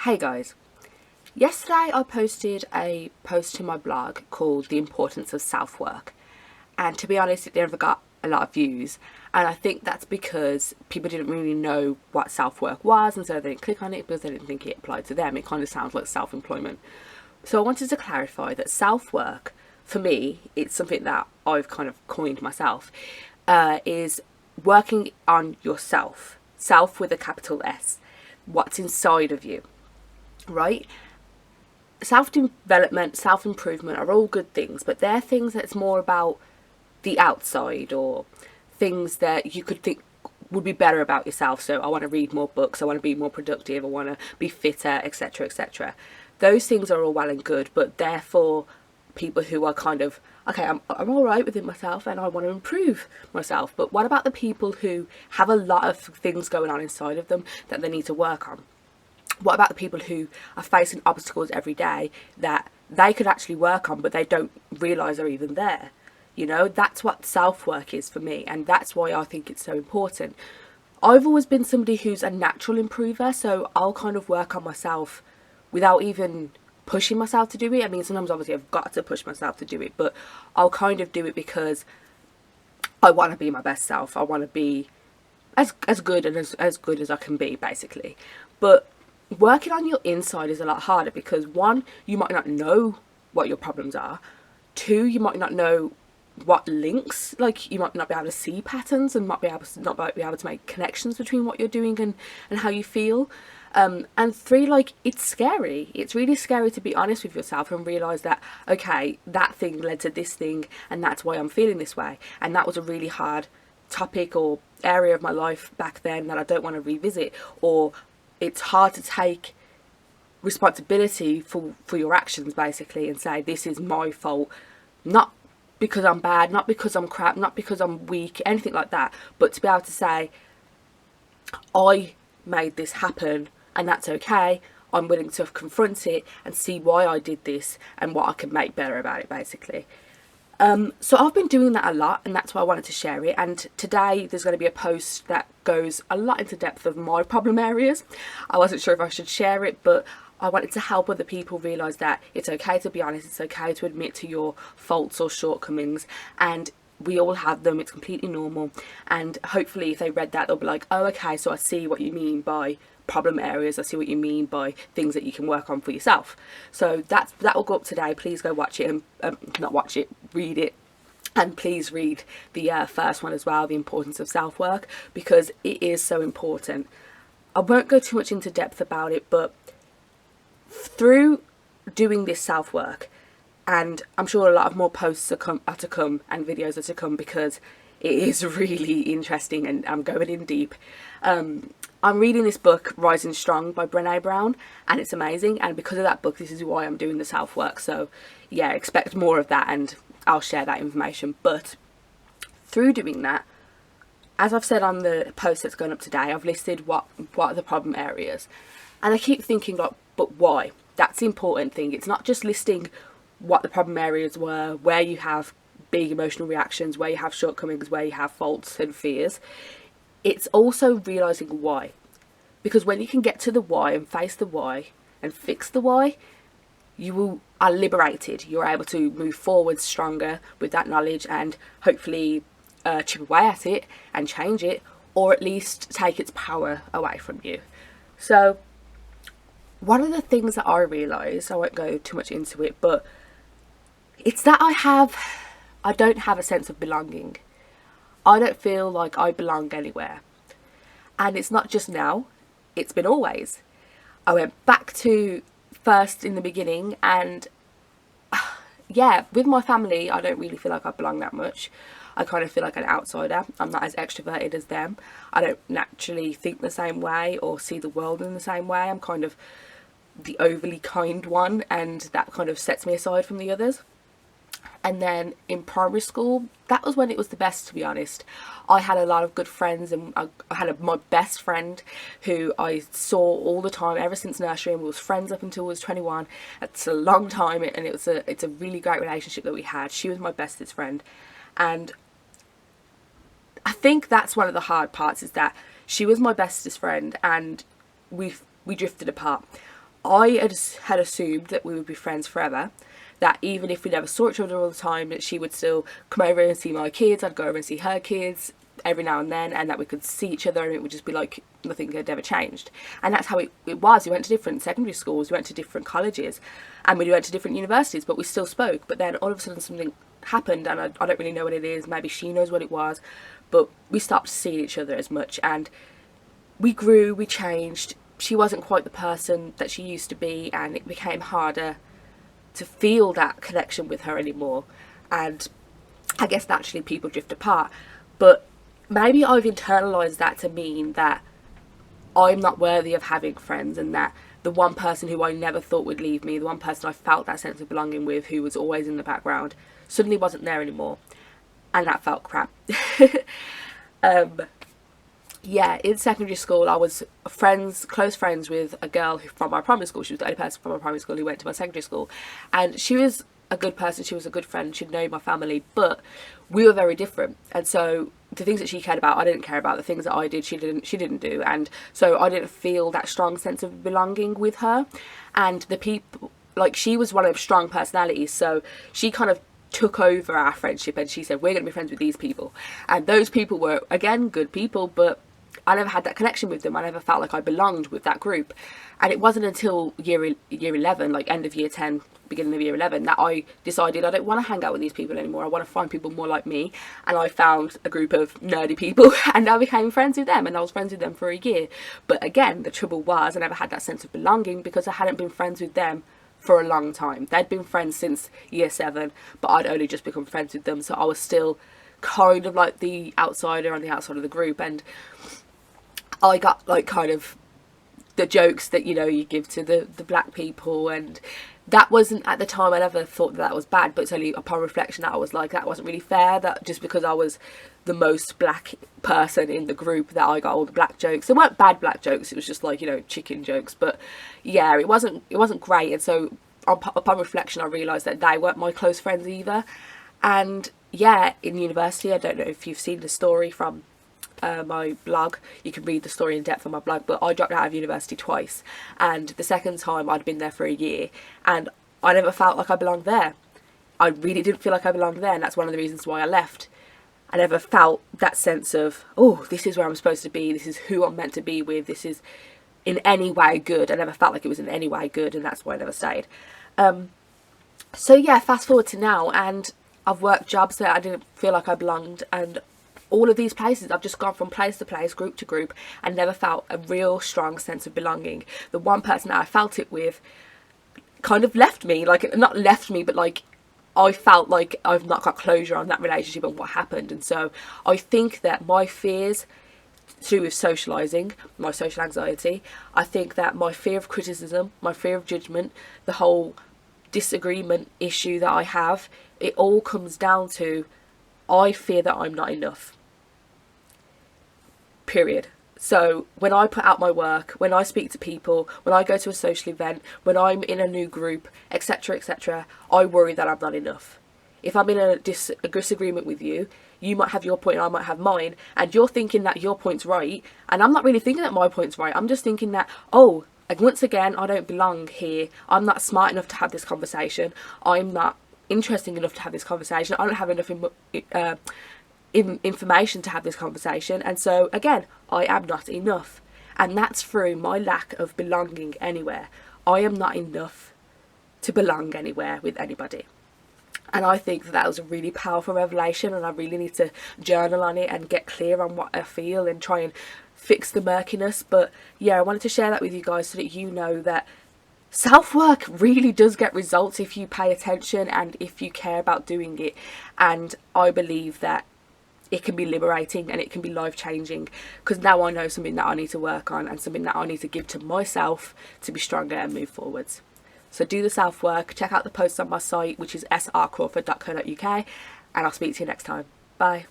Hey guys, yesterday I posted a post to my blog called The Importance of Self-Work, and to be honest it never got a lot of views, and I think that's because people didn't really know what self-work was, and so they didn't click on it because they didn't think it applied to them. It kind of sounds like self-employment. So I wanted to clarify that self-work, for me, it's something that I've kind of coined myself, is working on yourself, self with a capital S, what's inside of you, right? Self-development, self-improvement are all good things, but they're things that's more about the outside, or things that you could think would be better about yourself. So I want to read more books, I want to be more productive, I want to be fitter, etc, etc. Those things are all well and good, but they're for people who are kind of, okay, I'm all right within myself and I want to improve myself. But what about the people who have a lot of things going on inside of them that they need to work on? What about the people who are facing obstacles every day that they could actually work on, but they don't realise are even there? You know, that's what self-work is for me, and that's why I think it's so important. I've always been somebody who's a natural improver, so I'll kind of work on myself without even pushing myself to do it. I mean, sometimes obviously I've got to push myself to do it, but I'll kind of do it because I want to be my best self. I want to be as good and as good as I can be, basically. But working on your inside is a lot harder because, one, you might not know what your problems are. Two, you might not know what links, like you might not be able to see patterns and not be able to make connections between what you're doing and how you feel. And three, like, it's scary. It's really scary to be honest with yourself and realise that, okay, that thing led to this thing and that's why I'm feeling this way. And that was a really hard topic or area of my life back then that I don't want to revisit. Or it's hard to take responsibility for your actions, basically, and say, this is my fault. Not because I'm bad, not because I'm crap, not because I'm weak, anything like that. But to be able to say, I made this happen and that's okay. I'm willing to confront it and see why I did this and what I can make better about it, basically. So I've been doing that a lot, and that's why I wanted to share it. And today there's going to be a post that goes a lot into depth of my problem areas. I wasn't sure if I should share it, but I wanted to help other people realise that it's okay to be honest, it's okay to admit to your faults or shortcomings, and we all have them, it's completely normal. And hopefully if they read that, they'll be like, oh, okay, so I see what you mean by problem areas, I see what you mean by things that you can work on for yourself. So that will go up today. Please go watch it, and not watch it, read it. And please read the first one as well, The Importance of Self-Work, because it is so important. I won't go too much into depth about it, but through doing this self-work, and I'm sure a lot of more posts are to come and videos are to come, because it is really interesting and I'm going in deep. I'm reading this book, Rising Strong by Brené Brown, and it's amazing, and because of that book, this is why I'm doing the self-work. So yeah, expect more of that, and I'll share that information. But through doing that, as I've said on the post that's going up today, I've listed what are the problem areas, and I keep thinking, like, but why? That's the important thing. It's not just listing what the problem areas were, where you have big emotional reactions, where you have shortcomings, where you have faults and fears. It's also realising why. Because when you can get to the why and face the why and fix the why, you are liberated. You're able to move forward stronger with that knowledge and hopefully chip away at it and change it, or at least take its power away from you. So one of the things that I realised, I won't go too much into it, but it's that I don't have a sense of belonging. I don't feel like I belong anywhere. And it's not just now, it's been always. I went back to first in the beginning, and yeah, with my family, I don't really feel like I belong that much. I kind of feel like an outsider. I'm not as extroverted as them. I don't naturally think the same way or see the world in the same way. I'm kind of the overly kind one, and that kind of sets me aside from the others. And then in primary school, that was when it was the best, to be honest. I had a lot of good friends, and I had my best friend who I saw all the time ever since nursery, and we was friends up until I was 21. It's a long time, and it's a really great relationship that we had. She was my bestest friend, and I think that's one of the hard parts, is that she was my bestest friend and we drifted apart. had assumed that we would be friends forever, that even if we never saw each other all the time, that she would still come over and see my kids, I'd go over and see her kids every now and then, and that we could see each other and it would just be like nothing had ever changed. And that's how it was. We went to different secondary schools, we went to different colleges, and we went to different universities, but we still spoke. But then all of a sudden something happened, and I don't really know what it is, maybe she knows what it was, but we stopped seeing each other as much, and we grew, we changed. She wasn't quite the person that she used to be, and it became harder to feel that connection with her anymore. And I guess naturally people drift apart, but maybe I've internalized that to mean that I'm not worthy of having friends, and that the one person who I never thought would leave me, the one person I felt that sense of belonging with, who was always in the background, suddenly wasn't there anymore, and that felt crap. Yeah, in secondary school I was close friends with a girl from my primary school. She was the only person from my primary school who went to my secondary school, and she was a good person, she was a good friend, she'd known my family, but we were very different. And so the things that she cared about, I didn't care about. The things that I did, she didn't do. And so I didn't feel that strong sense of belonging with her. And the people, like, she was one of strong personalities, so she kind of took over our friendship, and she said, we're going to be friends with these people. And those people were, again, good people, but I never had that connection with them. I never felt like I belonged with that group. And it wasn't until year 11, like end of year 10, beginning of year 11, that I decided I don't want to hang out with these people anymore. I want to find people more like me. And I found a group of nerdy people, and I became friends with them, and I was friends with them for a year. But again, the trouble was I never had that sense of belonging because I hadn't been friends with them for a long time. They'd been friends since year 7, but I'd only just become friends with them, so I was still kind of like the outsider on the outside of the group. And I got like kind of the jokes that, you know, you give to the black people, and that wasn't, at the time I never thought that was bad, but it's only upon reflection that I was like, that wasn't really fair, that just because I was the most black person in the group that I got all the black jokes. They weren't bad black jokes, it was just like, you know, chicken jokes. But yeah, it wasn't great. And so upon reflection I realised that they weren't my close friends either. And yeah, in university, I don't know if you've seen the story from my blog, you can read the story in depth on my blog, but I dropped out of university twice, and the second time I'd been there for a year, and I never felt like I belonged there. I really didn't feel like I belonged there, and that's one of the reasons why I left. I never felt that sense of, oh, this is where I'm supposed to be, this is who I'm meant to be with, this is in any way good. I never felt like it was in any way good, and that's why I never stayed. So yeah, fast forward to now, and I've worked jobs that I didn't feel like I belonged, and all of these places, I've just gone from place to place, group to group, and never felt a real strong sense of belonging. The one person that I felt it with kind of left me, like, not left me, but like, I felt like I've not got closure on that relationship and what happened. And so I think that my fears to do with socialising, my social anxiety, I think that my fear of criticism, my fear of judgment, the whole disagreement issue that I have, it all comes down to, I fear that I'm not enough. Period. So when I put out my work, when I speak to people, when I go to a social event, when I'm in a new group, etc., etc., I worry that I'm not enough. If I'm in a disagreement with you, you might have your point and I might have mine, and you're thinking that your point's right, and I'm not really thinking that my point's right. I'm just thinking that, oh, once again, I don't belong here. I'm not smart enough to have this conversation. I'm not interesting enough to have this conversation. I don't have enough information to have this conversation, and so again, I am not enough. And that's through my lack of belonging anywhere. I am not enough to belong anywhere with anybody. And I think that was a really powerful revelation, and I really need to journal on it and get clear on what I feel and try and fix the murkiness. But yeah, I wanted to share that with you guys so that you know that self-work really does get results if you pay attention and if you care about doing it. And I believe that it can be liberating and it can be life-changing, because now I know something that I need to work on and something that I need to give to myself to be stronger and move forwards. So do the self-work, check out the posts on my site, which is srcrawford.co.uk, and I'll speak to you next time. Bye.